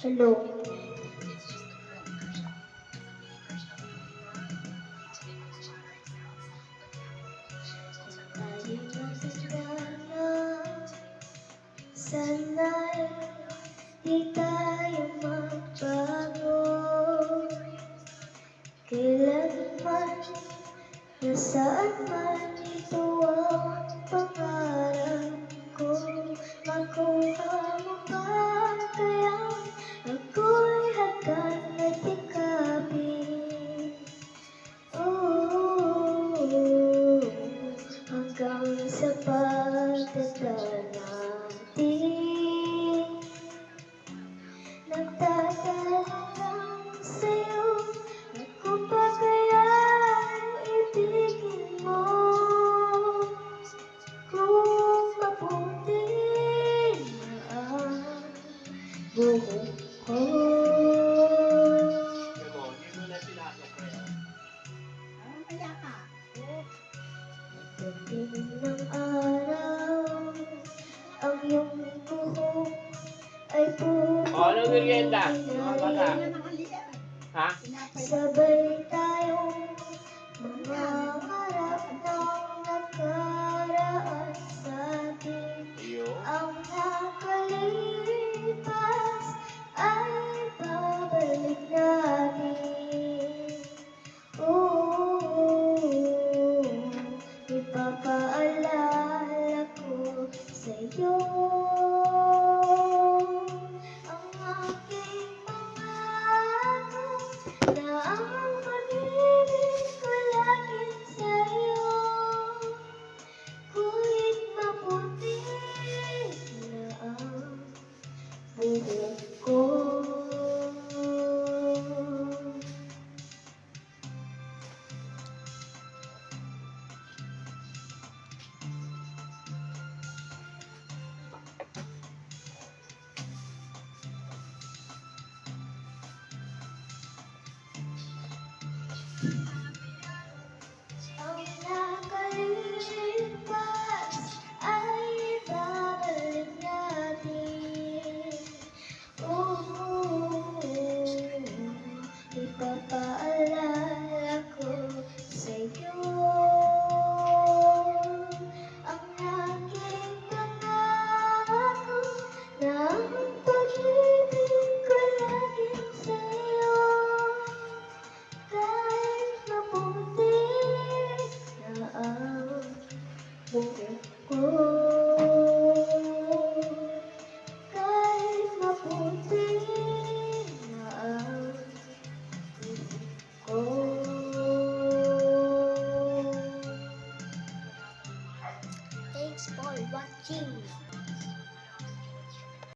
Hello. Tayo masagana, sana'y di tayo magbago. Kailanman, nasaan man, ito ang pangarap ko. Makuha mo ba kaya ako'y hanggang natikapin? Hanggang sa pagdadal natin, nagtatalang sa'yo, ako pa kaya ibigin mo? Kung mabuti na ang buhok ko. Pagdating ng araw, ang iyong buhok ay Anong merienda? Mga bata? Ha? sabay tayong mangangarap ng nakaraan sa atin. Iyo? Ang nakalipas ay babalik natin. Ipapaalala ko sa'yo ang aking pangako na ang pag-ibig ko laging sa'yo. Ngunit mabuti na ang buhok ko. Ang nakalipas ay babalik natin. Ipapaalala ko sa'yo ang aking pangako na ang pag-ibig ko laging sa'yo. Kahit mabuti na ang buhok ko, kahit mabuti na ang buhok ko. Thanks for watching.